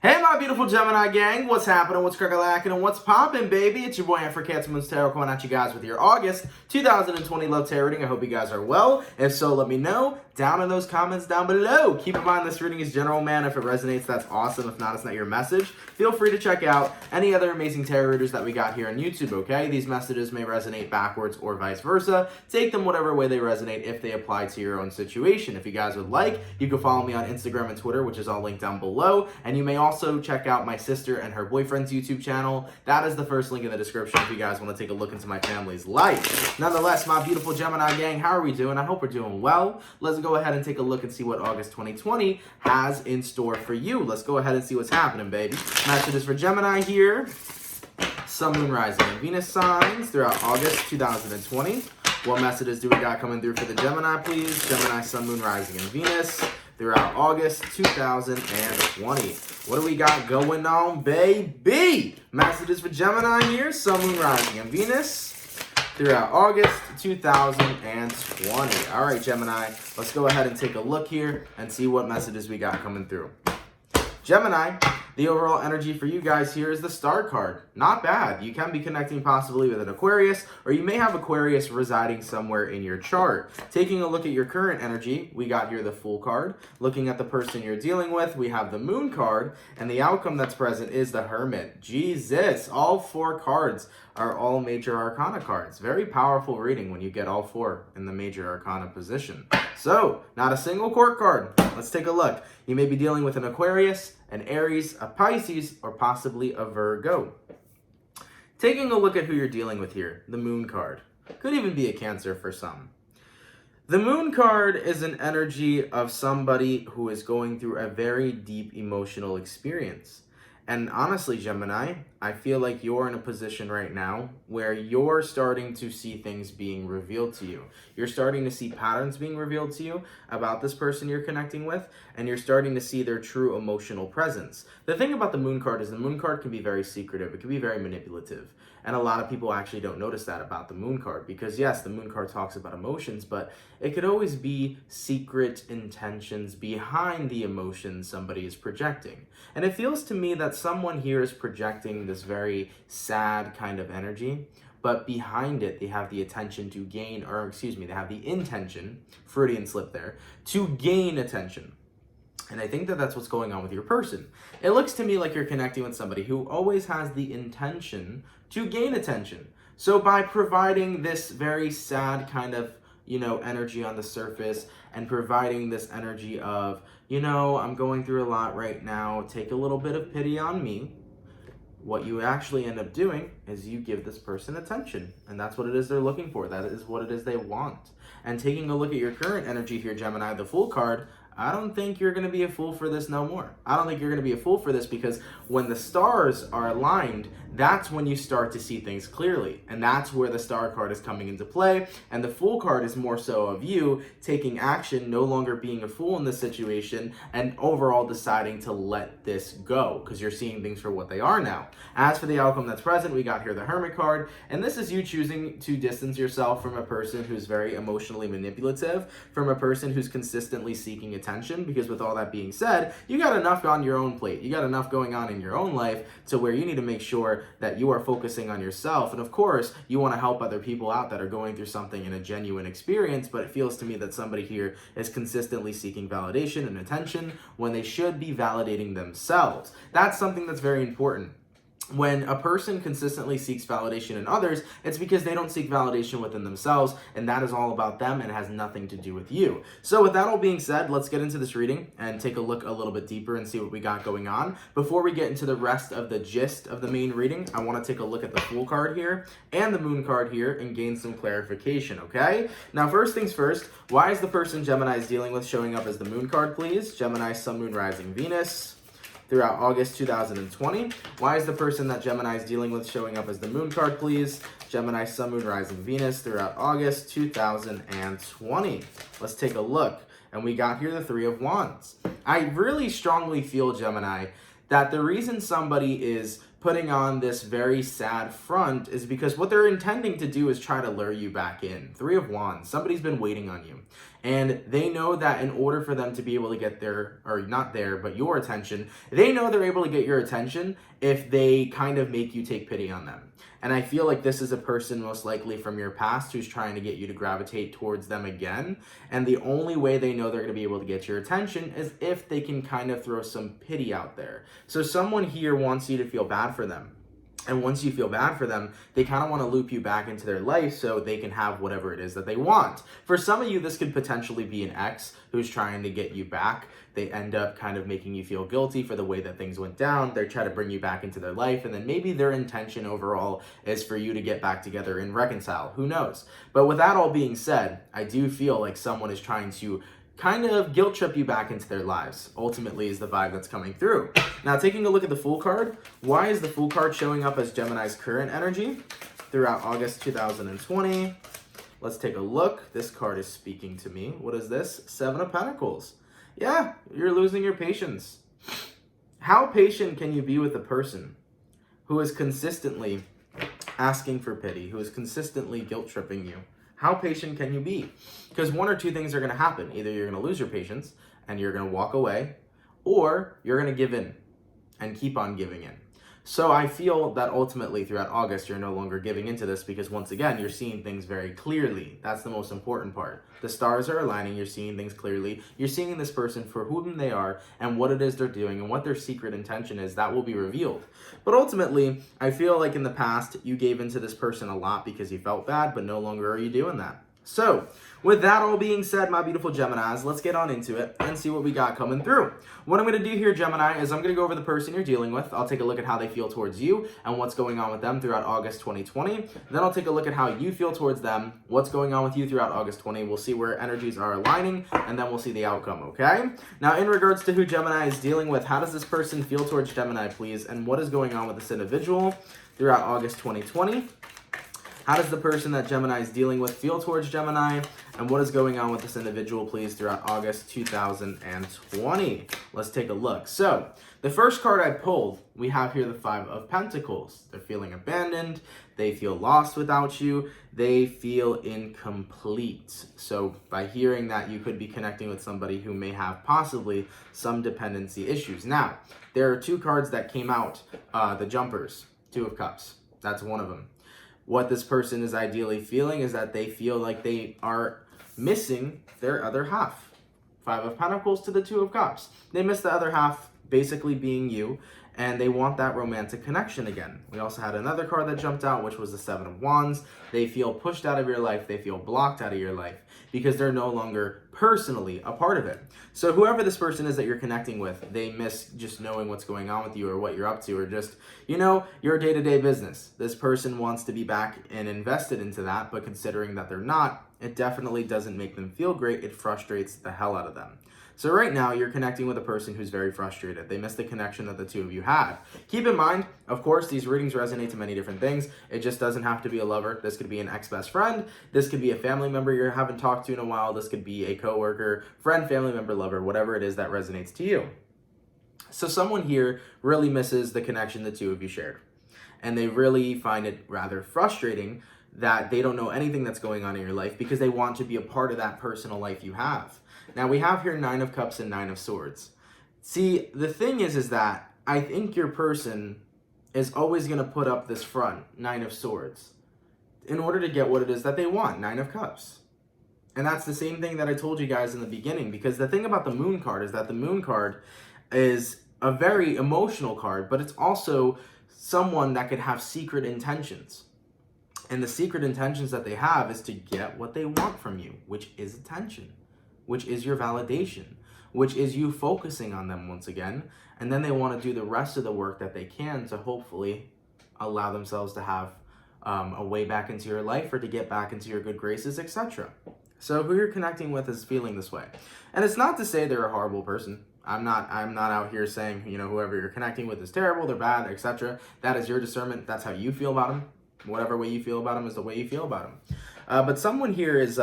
Hey, my beautiful Gemini gang, what's happening, what's crack-a-lackin', and what's poppin', baby? It's your boy, for CancerMoonsTarot, coming at you guys with your August 2020 love tarot reading. I hope you guys are well. If so, let me know down in those comments down below. Keep in mind, this reading is general, man. If it resonates, that's awesome. If not, it's not your message. Feel free to check out any other amazing tarot readers that we got here on YouTube, okay? These messages may resonate backwards or vice versa. Take them whatever way they resonate if they apply to your own situation. If you guys would like, you can follow me on Instagram and Twitter, which is all linked down below. And you may also check out my sister and her boyfriend's YouTube channel. That is the first link in the description if you guys want to take a look into my family's life. Nonetheless, my beautiful Gemini gang, how are we doing? I hope we're doing well. Let's go ahead and take a look and see what August 2020 has in store for you. Let's go ahead and see what's happening, baby. Messages for Gemini here. Sun, Moon, Rising, and Venus signs throughout August 2020. What messages do we got coming through for the Gemini, please? Gemini, Sun, Moon, Rising, and Venus throughout August 2020. What do we got going on, baby? Messages for Gemini here. Sun, Moon, Rising, and Venus throughout August 2020. All right, Gemini, let's go ahead and take a look here and see what messages we got coming through. Gemini, the overall energy for you guys here is the Star card. Not bad. You can be connecting possibly with an Aquarius, or you may have Aquarius residing somewhere in your chart. Taking a look at your current energy, we got here the Fool card. Looking at the person you're dealing with, we have the Moon card, and the outcome that's present is the Hermit. Jesus, all four cards are all major arcana cards. Very powerful reading when you get all four in the major arcana position. So, not a single court card. Let's take a look. You may be dealing with an Aquarius, an Aries, a Pisces, or possibly a Virgo. Taking a look at who you're dealing with here, the Moon card. Could even be a Cancer for some. The Moon card is an energy of somebody who is going through a very deep emotional experience. And honestly, Gemini, I feel like you're in a position right now where you're starting to see things being revealed to you. You're starting to see patterns being revealed to you about this person you're connecting with, and you're starting to see their true emotional presence. The thing about the Moon card is the Moon card can be very secretive. It can be very manipulative. And a lot of people actually don't notice that about the Moon card because, yes, the Moon card talks about emotions, but it could always be secret intentions behind the emotions somebody is projecting. And it feels to me that someone here is projecting this very sad kind of energy, but behind it, they have the attention to gain, or excuse me, they have the intention, Freudian slip there, to gain attention. And I think that that's what's going on with your person. It looks to me like you're connecting with somebody who always has the intention to gain attention. So by providing this very sad kind of, energy on the surface and providing this energy of, I'm going through a lot right now, take a little bit of pity on me. What you actually end up doing is you give this person attention. And that's what it is they're looking for. That is what it is they want. And taking a look at your current energy here, Gemini, the Fool card, I don't think you're going to be a fool for this no more. I don't think you're going to be a fool for this because when the stars are aligned, that's when you start to see things clearly. And that's where the Star card is coming into play. And the Fool card is more so of you taking action, no longer being a fool in this situation, and overall deciding to let this go because you're seeing things for what they are now. As for the outcome that's present, we got here the Hermit card. And this is you choosing to distance yourself from a person who's very emotionally manipulative, from a person who's consistently seeking attention, because with all that being said, you got enough on your own plate. You got enough going on in your own life to where you need to make sure that you are focusing on yourself. And of course, you want to help other people out that are going through something in a genuine experience, but it feels to me that somebody here is consistently seeking validation and attention when they should be validating themselves. That's something that's very important. When a person consistently seeks validation in others, it's because they don't seek validation within themselves, and that is all about them and has nothing to do with you. So with that all being said, let's get into this reading and take a look a little bit deeper and see what we got going on. Before we get into the rest of the gist of the main reading, I want to take a look at the Fool card here and the Moon card here and gain some clarification, okay? Now, first things first, why is the person Gemini is dealing with showing up as the Moon card, please? Gemini, Sun, Moon, Rising, Venus throughout August 2020. Why is the person that Gemini is dealing with showing up as the Moon card, please? Gemini, Sun, Moon, Rising, Venus throughout August 2020. Let's take a look. And we got here the Three of Wands. I really strongly feel, Gemini, that the reason somebody is putting on this very sad front is because what they're intending to do is try to lure you back in. Three of Wands. Somebody's been waiting on you. And they know that in order for them to be able to get their, or not their, but your attention, they know they're able to get your attention if they kind of make you take pity on them. And I feel like this is a person most likely from your past who's trying to get you to gravitate towards them again. And the only way they know they're going to be able to get your attention is if they can kind of throw some pity out there. So someone here wants you to feel bad for them. And once you feel bad for them, they kind of want to loop you back into their life so they can have whatever it is that they want. For some of you, this could potentially be an ex who's trying to get you back. They end up kind of making you feel guilty for the way that things went down. They try to bring you back into their life. And then maybe their intention overall is for you to get back together and reconcile. Who knows? But with that all being said, I do feel like someone is trying to kind of guilt trip you back into their lives, ultimately, is the vibe that's coming through. Now, taking a look at the Fool card, why is the Fool card showing up as Gemini's current energy throughout August 2020? Let's take a look. This card is speaking to me. What is this? Seven of Pentacles. Yeah, you're losing your patience. How patient can you be with a person who is consistently asking for pity, who is consistently guilt tripping you? How patient can you be? Because one or two things are going to happen. Either you're going to lose your patience and you're going to walk away, or you're going to give in and keep on giving in. So I feel that ultimately throughout August, you're no longer giving into this because once again, you're seeing things very clearly. That's the most important part. The stars are aligning. You're seeing things clearly. You're seeing this person for whom they are and what it is they're doing and what their secret intention is. That will be revealed. But ultimately, I feel like in the past, you gave into this person a lot because you felt bad, but no longer are you doing that. So, with that all being said, my beautiful Geminis, let's get on into it and see what we got coming through. What I'm going to do here, Gemini, is I'm going to go over the person you're dealing with. I'll take a look at how they feel towards you and what's going on with them throughout August 2020. Then I'll take a look at how you feel towards them, what's going on with you throughout August 20. We'll see where energies are aligning, and then we'll see the outcome, okay? Now, in regards to who Gemini is dealing with, how does this person feel towards Gemini, please? And what is going on with this individual throughout August 2020? How does the person that Gemini is dealing with feel towards Gemini? And what is going on with this individual, please, throughout August 2020? Let's take a look. So, the first card I pulled, we have here the Five of Pentacles. They're feeling abandoned. They feel lost without you. They feel incomplete. So, by hearing that, you could be connecting with somebody who may have possibly some dependency issues. Now, there are two cards that came out, the jumpers, Two of Cups. That's one of them. What this person is ideally feeling is that they feel like they are missing their other half. Five of Pentacles to the Two of Cups. They miss the other half basically being you, and they want that romantic connection again. We also had another card that jumped out, which was the Seven of Wands. They feel pushed out of your life. They feel blocked out of your life because they're no longer personally a part of it. So whoever this person is that you're connecting with, they miss just knowing what's going on with you or what you're up to or just, you know, your day-to-day business. This person wants to be back and invested into that, but considering that they're not, it definitely doesn't make them feel great. It frustrates the hell out of them. So right now, you're connecting with a person who's very frustrated. They missed the connection that the two of you had. Keep in mind, of course, these readings resonate to many different things. It just doesn't have to be a lover. This could be an ex-best friend. This could be a family member you haven't talked to in a while. This could be a coworker, friend, family member, lover, whatever it is that resonates to you. So someone here really misses the connection the two of you shared. And they really find it rather frustrating that they don't know anything that's going on in your life because they want to be a part of that personal life you have. Now, we have here Nine of Cups and Nine of Swords. See, the thing is that I think your person is always going to put up this front, Nine of Swords, in order to get what it is that they want, Nine of Cups. And that's the same thing that I told you guys in the beginning, because the thing about the Moon card is that the Moon card is a very emotional card, but it's also someone that could have secret intentions. And the secret intentions that they have is to get what they want from you, which is attention, which is your validation, which is you focusing on them once again. And then they want to do the rest of the work that they can to hopefully allow themselves to have a way back into your life or to get back into your good graces, etc. So who you're connecting with is feeling this way. And it's not to say they're a horrible person. I'm not out here saying, you know, whoever you're connecting with is terrible, they're bad, etc. That is your discernment. That's how you feel about them. Whatever way you feel about them is the way you feel about them. But someone here is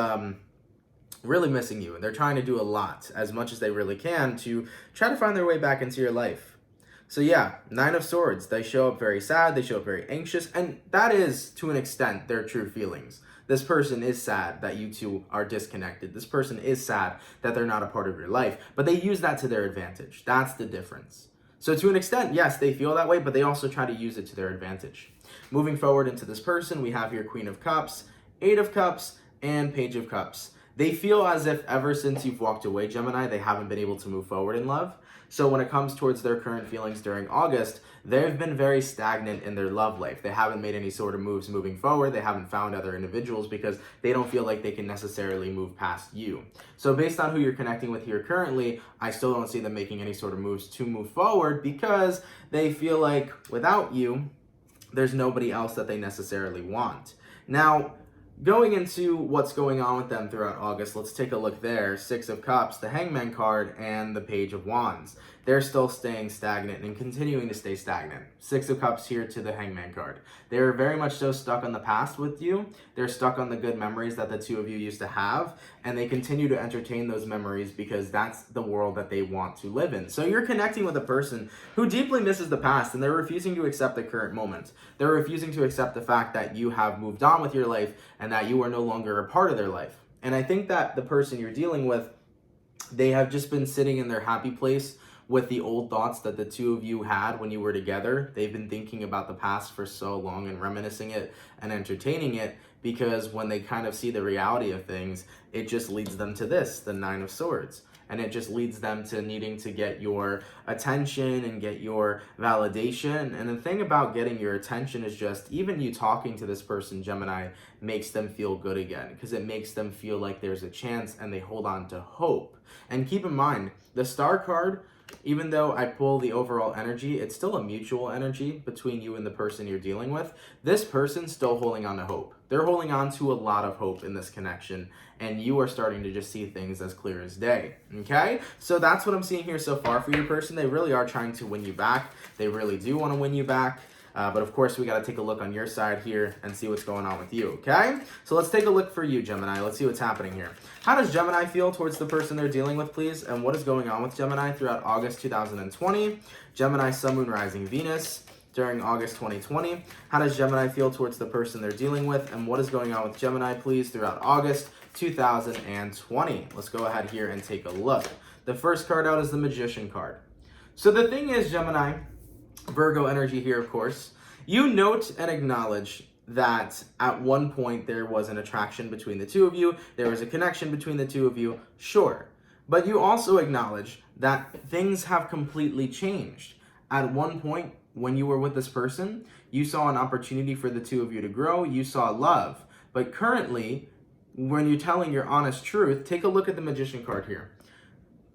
really missing you, and they're trying to do a lot, as much as they really can, to try to find their way back into your life. So yeah, Nine of Swords, they show up very sad, they show up very anxious, and that is, to an extent, their true feelings. This person is sad that you two are disconnected. This person is sad that they're not a part of your life, but they use that to their advantage. That's the difference. So to an extent, yes, they feel that way, but they also try to use it to their advantage. Moving forward into this person, we have here Queen of Cups, Eight of Cups, and Page of Cups. They feel as if ever since you've walked away, Gemini, they haven't been able to move forward in love. So when it comes towards their current feelings during August, they've been very stagnant in their love life. They haven't made any sort of moves moving forward. They haven't found other individuals because they don't feel like they can necessarily move past you. So based on who you're connecting with here currently, I still don't see them making any sort of moves to move forward because they feel like without you, there's nobody else that they necessarily want. Now, going into what's going on with them throughout August, let's take a look there. Six of Cups, the Hangman card, and the Page of Wands. They're still staying stagnant and continuing to stay stagnant. Six of Cups here to the Hangman card. They're very much so stuck on the past with you. They're stuck on the good memories that the two of you used to have, and they continue to entertain those memories because that's the world that they want to live in. So you're connecting with a person who deeply misses the past, and they're refusing to accept the current moment. They're refusing to accept the fact that you have moved on with your life and that you are no longer a part of their life. And I think that the person you're dealing with, they have just been sitting in their happy place with the old thoughts that the two of you had when you were together. They've been thinking about the past for so long and reminiscing it and entertaining it, because when they kind of see the reality of things, it just leads them to this, the Nine of Swords. And it just leads them to needing to get your attention and get your validation. And the thing about getting your attention is just even you talking to this person, Gemini, makes them feel good again, because it makes them feel like there's a chance and they hold on to hope. And keep in mind, the Star card, even though I pull the overall energy, it's still a mutual energy between you and the person you're dealing with. This person's still holding on to hope. They're holding on to a lot of hope in this connection, and you are starting to just see things as clear as day, okay? So that's what I'm seeing here so far for your person. They really are trying to win you back. They really do want to win you back. But of course, we got to take a look on your side here and see what's going on with you, okay? So let's take a look for you, Gemini. Let's see what's happening here. How does Gemini feel towards the person they're dealing with, please? And what is going on with Gemini throughout August 2020? Gemini, Sun, Moon, Rising, Venus during August 2020. How does Gemini feel towards the person they're dealing with? And what is going on with Gemini, please, throughout August 2020? Let's go ahead here and take a look. The first card out is the Magician card. So the thing is, Gemini, Virgo energy here, of course, you note and acknowledge that at one point there was an attraction between the two of you, there was a connection between the two of you, sure. But you also acknowledge that things have completely changed. At one point, when you were with this person, you saw an opportunity for the two of you to grow, you saw love. But currently, when you're telling your honest truth, take a look at the Magician card here.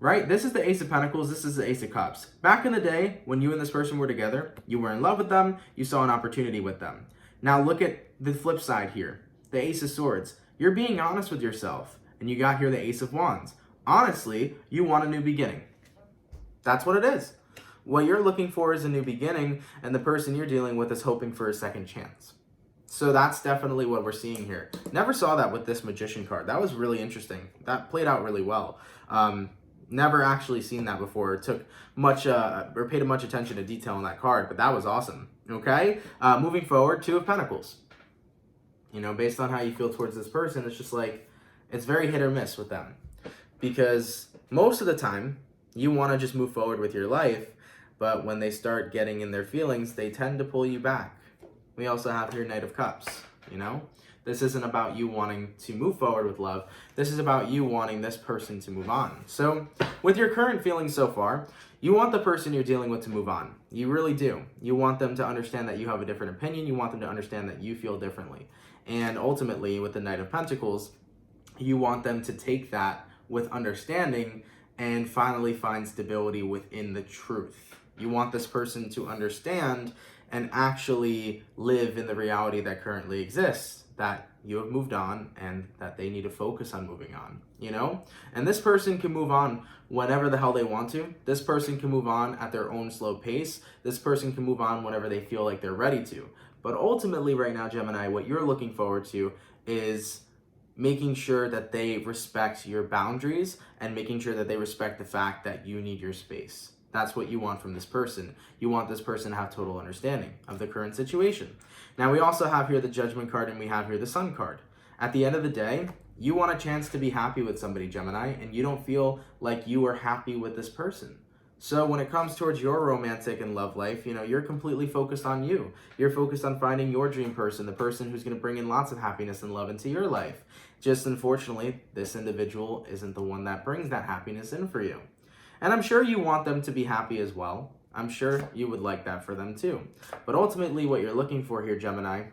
Right? This is the Ace of Pentacles, this is the Ace of Cups. Back in the day, when you and this person were together, you were in love with them, you saw an opportunity with them. Now look at the flip side here, the Ace of Swords. You're being honest with yourself, and you got here the Ace of Wands. Honestly, you want a new beginning. That's what it is. What you're looking for is a new beginning, and the person you're dealing with is hoping for a second chance. So that's definitely what we're seeing here. Never saw that with this Magician card. That was really interesting. That played out really well. Never actually seen that before. Took much or paid much attention to detail on that card, but that was awesome. Okay, moving forward, Two of Pentacles. You know, based on how you feel towards this person, it's just like it's very hit or miss with them, because most of the time you want to just move forward with your life, but when they start getting in their feelings, they tend to pull you back. We also have here Knight of Cups. You know, this isn't about you wanting to move forward with love. This is about you wanting this person to move on. So with your current feelings so far, you want the person you're dealing with to move on. You really do. You want them to understand that you have a different opinion. You want them to understand that you feel differently. And ultimately, with the Knight of Pentacles, you want them to take that with understanding and finally find stability within the truth. You want this person to understand and actually live in the reality that currently exists, that you have moved on and that they need to focus on moving on, you know? And this person can move on whenever the hell they want to. This person can move on at their own slow pace. This person can move on whenever they feel like they're ready to. But ultimately right now, Gemini, what you're looking forward to is making sure that they respect your boundaries and making sure that they respect the fact that you need your space. That's what you want from this person. You want this person to have total understanding of the current situation. Now we also have here the Judgment card and we have here the Sun card. At the end of the day, you want a chance to be happy with somebody, Gemini, and you don't feel like you are happy with this person. So when it comes towards your romantic and love life, you're completely focused on you. You're focused on finding your dream person, the person who's going to bring in lots of happiness and love into your life. Just unfortunately, this individual isn't the one that brings that happiness in for you. And I'm sure you want them to be happy as well. I'm sure you would like that for them too. But ultimately, what you're looking for here, Gemini,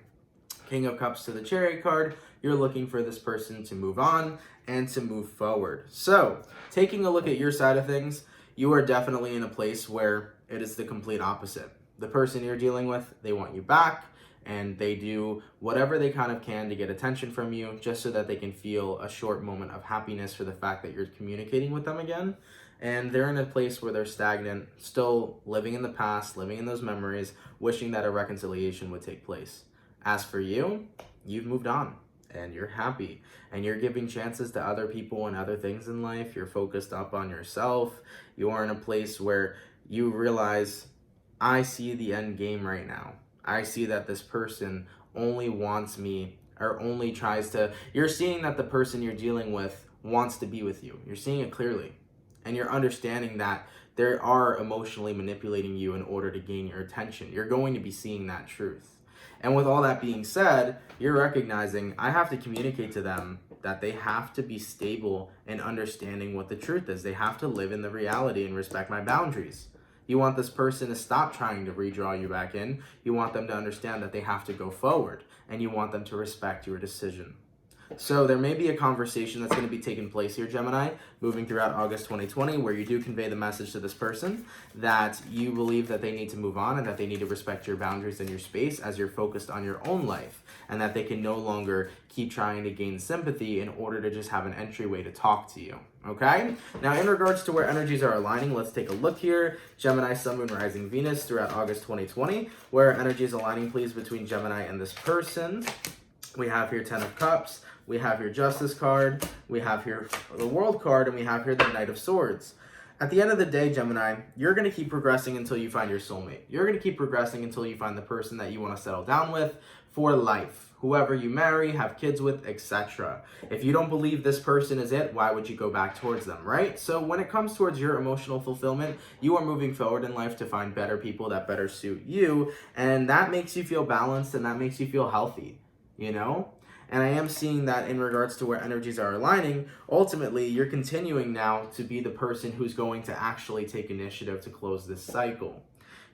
King of Cups to the Chariot card, you're looking for this person to move on and to move forward. So, taking a look at your side of things, you are definitely in a place where it is the complete opposite. The person you're dealing with, they want you back, and they do whatever they kind of can to get attention from you just so that they can feel a short moment of happiness for the fact that you're communicating with them again. And they're in a place where they're stagnant, still living in the past, living in those memories, wishing that a reconciliation would take place. As for you, you've moved on and you're happy and you're giving chances to other people and other things in life. You're focused up on yourself. You are in a place where you realize, I see the end game right now. I see that this person only wants me or only tries to, you're seeing that the person you're dealing with wants to be with you. You're seeing it clearly. And you're understanding that they are emotionally manipulating you in order to gain your attention. You're going to be seeing that truth. And with all that being said, you're recognizing I have to communicate to them that they have to be stable in understanding what the truth is. They have to live in the reality and respect my boundaries. You want this person to stop trying to redraw you back in. You want them to understand that they have to go forward, and you want them to respect your decision. So there may be a conversation that's going to be taking place here, Gemini, moving throughout August 2020, where you do convey the message to this person that you believe that they need to move on and that they need to respect your boundaries and your space as you're focused on your own life, and that they can no longer keep trying to gain sympathy in order to just have an entryway to talk to you. Okay? Now, in regards to where energies are aligning, let's take a look here. Gemini, Sun, Moon, Rising, Venus throughout August 2020. Where energy is aligning, please, between Gemini and this person. We have here 10 of Cups. We have here Justice card, we have here the World card, and we have here the Knight of Swords. At the end of the day, Gemini, you're going to keep progressing until you find your soulmate. You're going to keep progressing until you find the person that you want to settle down with for life. Whoever you marry, have kids with, etc. If you don't believe this person is it, why would you go back towards them, right? So when it comes towards your emotional fulfillment, you are moving forward in life to find better people that better suit you, and that makes you feel balanced and that makes you feel healthy, And I am seeing that in regards to where energies are aligning, ultimately, you're continuing now to be the person who's going to actually take initiative to close this cycle.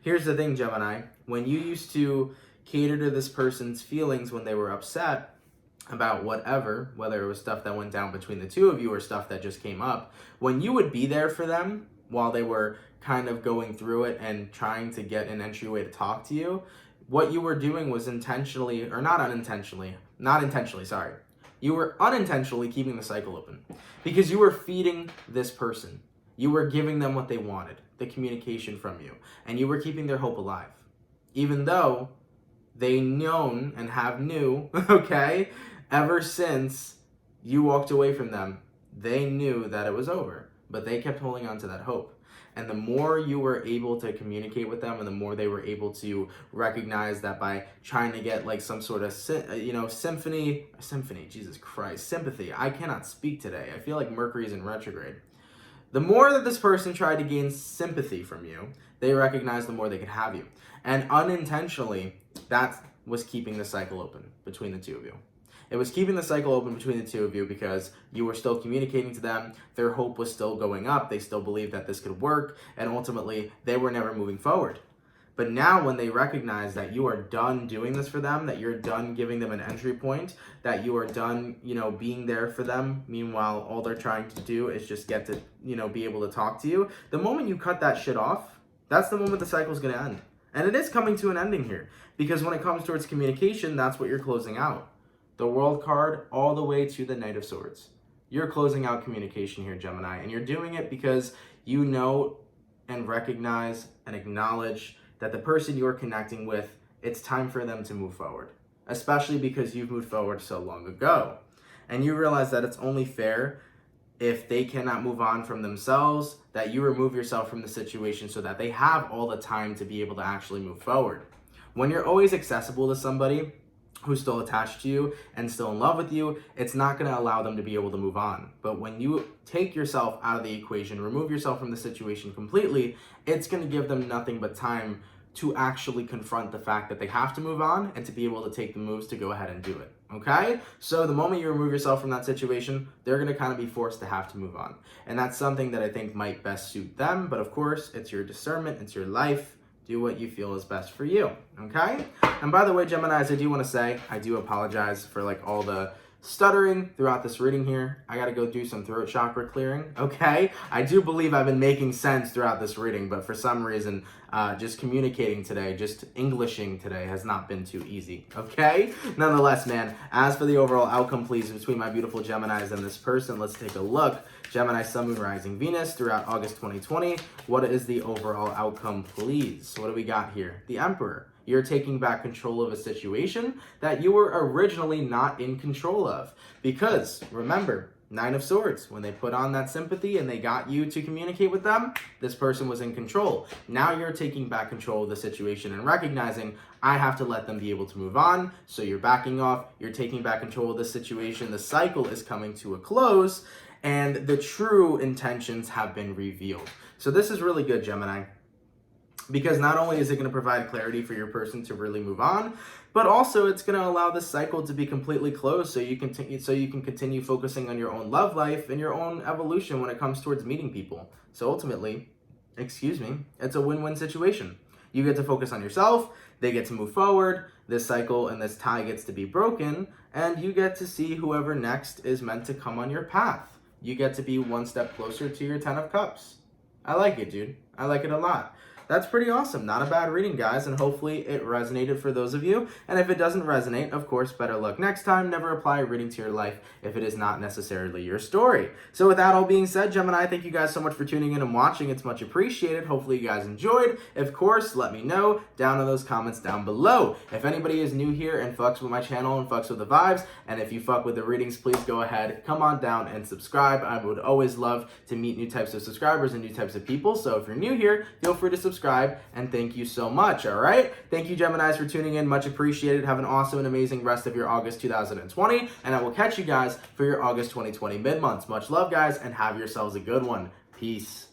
Here's the thing, Gemini. When you used to cater to this person's feelings when they were upset about whatever, whether it was stuff that went down between the two of you or stuff that just came up, when you would be there for them while they were kind of going through it and trying to get an entryway to talk to you, what you were doing was intentionally, or not intentionally, sorry. You were unintentionally keeping the cycle open because you were feeding this person. You were giving them what they wanted, the communication from you, and you were keeping their hope alive. Even though they known and have knew, okay, ever since you walked away from them, they knew that it was over, but they kept holding on to that hope. And the more you were able to communicate with them and the more they were able to recognize that by trying to get like some sort of, sympathy, I cannot speak today. I feel like Mercury's in retrograde. The more that this person tried to gain sympathy from you, they recognized the more they could have you. And unintentionally, that was keeping the cycle open between the two of you. It was keeping the cycle open between the two of you because you were still communicating to them. Their hope was still going up. They still believed that this could work. And ultimately, they were never moving forward. But now when they recognize that you are done doing this for them, that you're done giving them an entry point, that you are done, being there for them, meanwhile, all they're trying to do is just get to, be able to talk to you. The moment you cut that shit off, that's the moment the cycle's going to end. And it is coming to an ending here. Because when it comes towards communication, that's what you're closing out. The World card all the way to the Knight of Swords. You're closing out communication here, Gemini, and you're doing it because you know and recognize and acknowledge that the person you're connecting with, it's time for them to move forward, especially because you've moved forward so long ago. And you realize that it's only fair if they cannot move on from themselves, that you remove yourself from the situation so that they have all the time to be able to actually move forward. When you're always accessible to somebody, who's still attached to you and still in love with you, it's not going to allow them to be able to move on. But when you take yourself out of the equation, remove yourself from the situation completely, it's going to give them nothing but time to actually confront the fact that they have to move on and to be able to take the moves to go ahead and do it. Okay? So the moment you remove yourself from that situation, they're going to kind of be forced to have to move on. And that's something that I think might best suit them. But of course, it's your discernment, it's your life. Do what you feel is best for you, okay? And by the way, Geminis, I do want to say, I do apologize for like all the stuttering throughout this reading here. I got to go do some throat chakra clearing, okay? I do believe I've been making sense throughout this reading, but for some reason, just communicating today, just Englishing today has not been too easy, okay? Nonetheless, man, as for the overall outcome, please, between my beautiful Geminis and this person, let's take a look. Gemini, Sun, Moon, Rising, Venus throughout August 2020. What is the overall outcome, please? What do we got here? The Emperor. You're taking back control of a situation that you were originally not in control of. Because, remember, Nine of Swords, when they put on that sympathy and they got you to communicate with them, this person was in control. Now you're taking back control of the situation and recognizing, I have to let them be able to move on. So you're backing off, you're taking back control of the situation. The cycle is coming to a close, and the true intentions have been revealed. So this is really good, Gemini, because not only is it going to provide clarity for your person to really move on, but also it's going to allow this cycle to be completely closed so you can continue focusing on your own love life and your own evolution when it comes towards meeting people. So ultimately, it's a win-win situation. You get to focus on yourself, they get to move forward, this cycle and this tie gets to be broken, and you get to see whoever next is meant to come on your path. You get to be one step closer to your 10 of Cups. I like it, dude. I like it a lot. That's pretty awesome. Not a bad reading, guys, and hopefully it resonated for those of you. And if it doesn't resonate, of course, better luck next time. Never apply a reading to your life if it is not necessarily your story. So with that all being said, Gemini, thank you guys so much for tuning in and watching. It's much appreciated. Hopefully you guys enjoyed. Of course, let me know down in those comments down below. If anybody is new here and fucks with my channel and fucks with the vibes, and if you fuck with the readings, please go ahead, come on down and subscribe. I would always love to meet new types of subscribers and new types of people. So if you're new here, feel free to subscribe, and thank you so much. All right, thank you, Geminis, for tuning in. Much appreciated. Have an awesome and amazing rest of your August 2020, and I will catch you guys for your August 2020 mid-months. Much love, guys, and have yourselves a good one. Peace.